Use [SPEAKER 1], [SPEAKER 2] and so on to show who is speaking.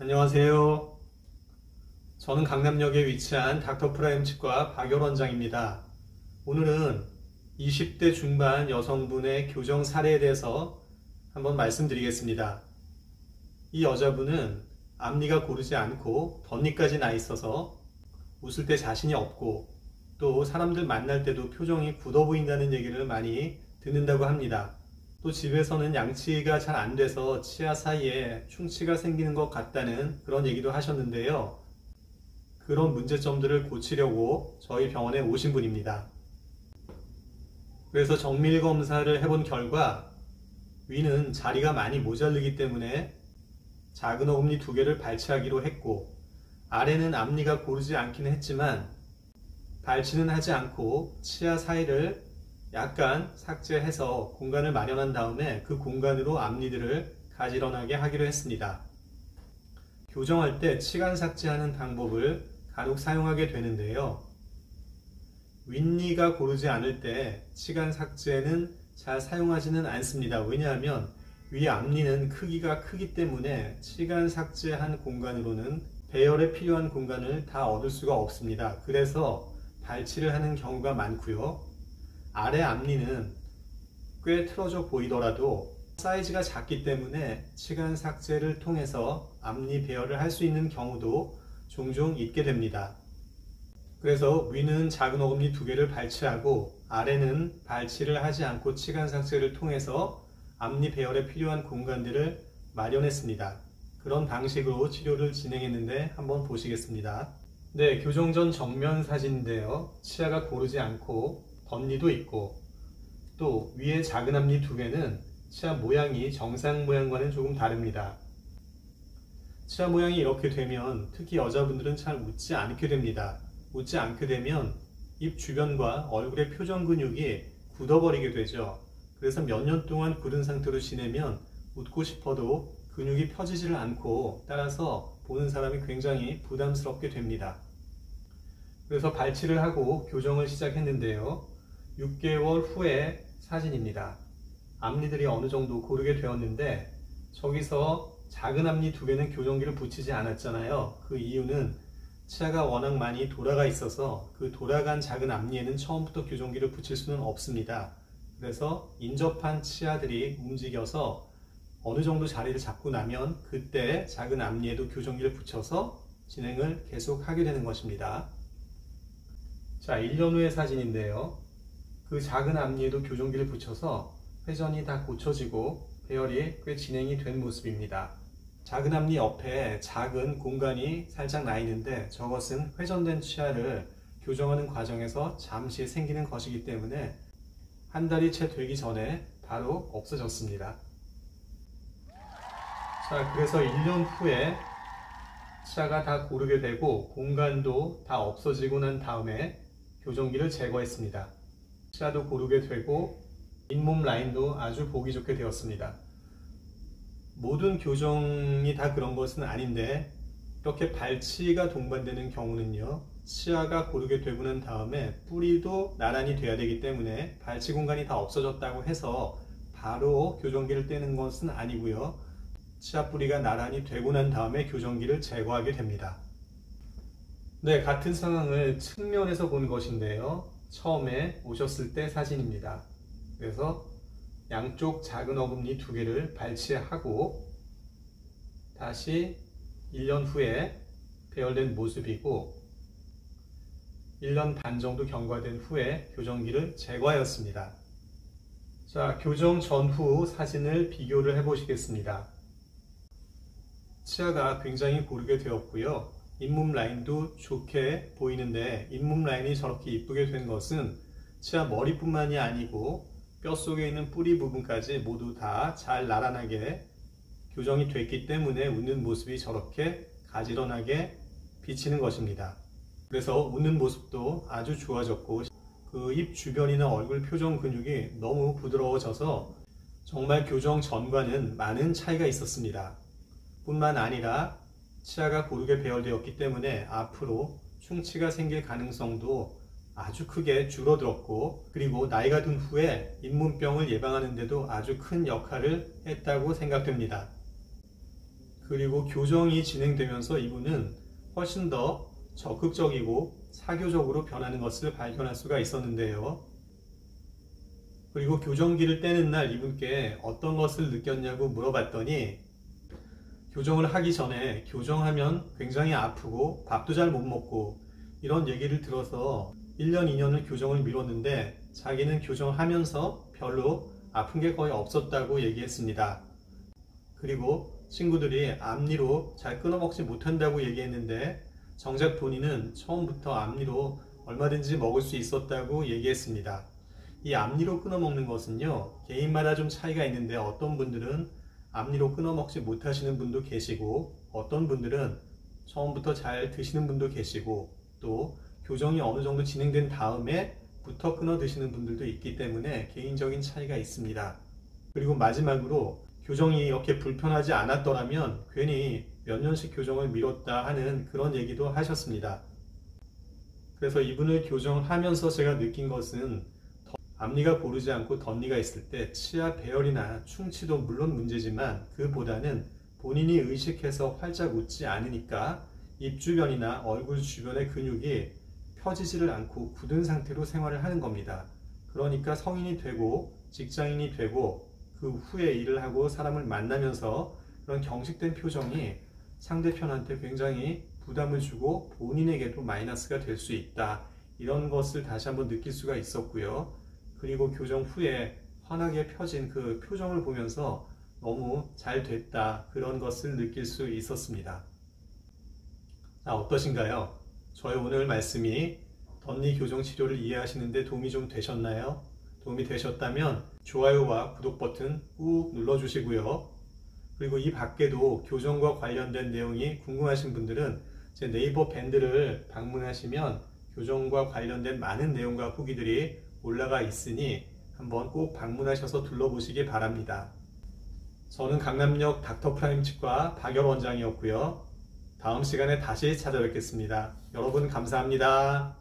[SPEAKER 1] 안녕하세요. 저는 강남역에 위치한 닥터프라임 치과 박열 원장입니다. 오늘은 20대 중반 여성분의 교정 사례에 대해서 한번 말씀드리겠습니다. 이 여자분은 앞니가 고르지 않고 덧니까지 나 있어서 웃을 때 자신이 없고 또 사람들 만날 때도 표정이 굳어 보인다는 얘기를 많이 듣는다고 합니다. 또 집에서는 양치가 잘 안 돼서 치아 사이에 충치가 생기는 것 같다는 그런 얘기도 하셨는데요. 그런 문제점들을 고치려고 저희 병원에 오신 분입니다. 그래서 정밀 검사를 해본 결과 위는 자리가 많이 모자르기 때문에 작은 어금니 2개를 발치하기로 했고, 아래는 앞니가 고르지 않기는 했지만 발치는 하지 않고 치아 사이를 약간 삭제해서 공간을 마련한 다음에 그 공간으로 앞니들을 가지런하게 하기로 했습니다. 교정할 때 치간 삭제하는 방법을 간혹 사용하게 되는데요. 윗니가 고르지 않을 때 치간 삭제는 잘 사용하지는 않습니다. 왜냐하면 위 앞니는 크기가 크기 때문에 치간 삭제한 공간으로는 배열에 필요한 공간을 다 얻을 수가 없습니다. 그래서 발치를 하는 경우가 많고요. 아래 앞니는 꽤 틀어져 보이더라도 사이즈가 작기 때문에 치간 삭제를 통해서 앞니 배열을 할 수 있는 경우도 종종 있게 됩니다. 그래서 위는 작은 어금니 2개를 발치하고 아래는 발치를 하지 않고 치간 삭제를 통해서 앞니 배열에 필요한 공간들을 마련했습니다. 그런 방식으로 치료를 진행했는데 한번 보시겠습니다. 네, 교정 전 정면 사진인데요. 치아가 고르지 않고 덧니도 있고 또 위에 작은 앞니 2개는 치아 모양이 정상 모양과는 조금 다릅니다. 치아 모양이 이렇게 되면 특히 여자분들은 잘 웃지 않게 됩니다. 웃지 않게 되면 입 주변과 얼굴의 표정 근육이 굳어버리게 되죠. 그래서 몇 년 동안 굳은 상태로 지내면 웃고 싶어도 근육이 펴지지를 않고 따라서 보는 사람이 굉장히 부담스럽게 됩니다. 그래서 발치를 하고 교정을 시작했는데요. 6개월 후의 사진입니다. 앞니들이 어느 정도 고르게 되었는데 저기서 작은 앞니 2개는 교정기를 붙이지 않았잖아요. 그 이유는 치아가 워낙 많이 돌아가 있어서 그 돌아간 작은 앞니에는 처음부터 교정기를 붙일 수는 없습니다. 그래서 인접한 치아들이 움직여서 어느 정도 자리를 잡고 나면 그때 작은 앞니에도 교정기를 붙여서 진행을 계속 하게 되는 것입니다. 자, 1년 후의 사진인데요. 그 작은 앞니에도 교정기를 붙여서 회전이 다 고쳐지고 배열이 꽤 진행이 된 모습입니다. 작은 앞니 옆에 작은 공간이 살짝 나 있는데 저것은 회전된 치아를 교정하는 과정에서 잠시 생기는 것이기 때문에 한 달이 채 되기 전에 바로 없어졌습니다. 자, 그래서 1년 후에 치아가 다 고르게 되고 공간도 다 없어지고 난 다음에 교정기를 제거했습니다. 치아도 고르게 되고 잇몸 라인도 아주 보기 좋게 되었습니다. 모든 교정이 다 그런 것은 아닌데 이렇게 발치가 동반되는 경우는요, 치아가 고르게 되고 난 다음에 뿌리도 나란히 돼야 되기 때문에 발치 공간이 다 없어졌다고 해서 바로 교정기를 떼는 것은 아니고요. 치아 뿌리가 나란히 되고 난 다음에 교정기를 제거하게 됩니다. 네, 같은 상황을 측면에서 본 것인데요. 처음에 오셨을 때 사진입니다. 그래서 양쪽 작은 어금니 2개를 발치하고 다시 1년 후에 배열된 모습이고 1년 반 정도 경과된 후에 교정기를 제거하였습니다. 자, 교정 전후 사진을 비교를 해 보시겠습니다. 치아가 굉장히 고르게 되었고요. 잇몸 라인도 좋게 보이는데 잇몸 라인이 저렇게 이쁘게 된 것은 치아 머리뿐만이 아니고 뼛속에 있는 뿌리 부분까지 모두 다 잘 나란하게 교정이 됐기 때문에 웃는 모습이 저렇게 가지런하게 비치는 것입니다. 그래서 웃는 모습도 아주 좋아졌고 그 입 주변이나 얼굴 표정 근육이 너무 부드러워져서 정말 교정 전과는 많은 차이가 있었습니다. 뿐만 아니라 치아가 고르게 배열되었기 때문에 앞으로 충치가 생길 가능성도 아주 크게 줄어들었고 그리고 나이가 든 후에 잇몸병을 예방하는 데도 아주 큰 역할을 했다고 생각됩니다. 그리고 교정이 진행되면서 이분은 훨씬 더 적극적이고 사교적으로 변하는 것을 발견할 수가 있었는데요. 그리고 교정기를 떼는 날 이분께 어떤 것을 느꼈냐고 물어봤더니 교정을 하기 전에 교정하면 굉장히 아프고 밥도 잘 못 먹고 이런 얘기를 들어서 1년, 2년을 교정을 미뤘는데 자기는 교정하면서 별로 아픈 게 거의 없었다고 얘기했습니다. 그리고 친구들이 앞니로 잘 끊어먹지 못한다고 얘기했는데 정작 본인은 처음부터 앞니로 얼마든지 먹을 수 있었다고 얘기했습니다. 이 앞니로 끊어먹는 것은요, 개인마다 좀 차이가 있는데 어떤 분들은 앞니로 끊어먹지 못하시는 분도 계시고 어떤 분들은 처음부터 잘 드시는 분도 계시고 또 교정이 어느 정도 진행된 다음에 부터 끊어 드시는 분들도 있기 때문에 개인적인 차이가 있습니다. 그리고 마지막으로 교정이 이렇게 불편하지 않았더라면 괜히 몇 년씩 교정을 미뤘다 하는 그런 얘기도 하셨습니다. 그래서 이분을 교정하면서 제가 느낀 것은 앞니가 고르지 않고 덧니가 있을 때 치아 배열이나 충치도 물론 문제지만 그보다는 본인이 의식해서 활짝 웃지 않으니까 입 주변이나 얼굴 주변의 근육이 펴지지를 않고 굳은 상태로 생활을 하는 겁니다. 그러니까 성인이 되고 직장인이 되고 그 후에 일을 하고 사람을 만나면서 그런 경직된 표정이 상대편한테 굉장히 부담을 주고 본인에게도 마이너스가 될 수 있다. 이런 것을 다시 한번 느낄 수가 있었고요. 그리고 교정 후에 환하게 펴진 그 표정을 보면서 너무 잘 됐다. 그런 것을 느낄 수 있었습니다. 자, 어떠신가요? 저의 오늘 말씀이 덧니 교정 치료를 이해하시는 데 도움이 좀 되셨나요? 도움이 되셨다면 좋아요와 구독 버튼 꾹 눌러주시고요. 그리고 이 밖에도 교정과 관련된 내용이 궁금하신 분들은 제 네이버 밴드를 방문하시면 교정과 관련된 많은 내용과 후기들이 올라가 있으니 한번 꼭 방문하셔서 둘러보시기 바랍니다. 저는 강남역 닥터프라임 치과 박열 원장이었고요. 다음 시간에 다시 찾아뵙겠습니다. 여러분 감사합니다.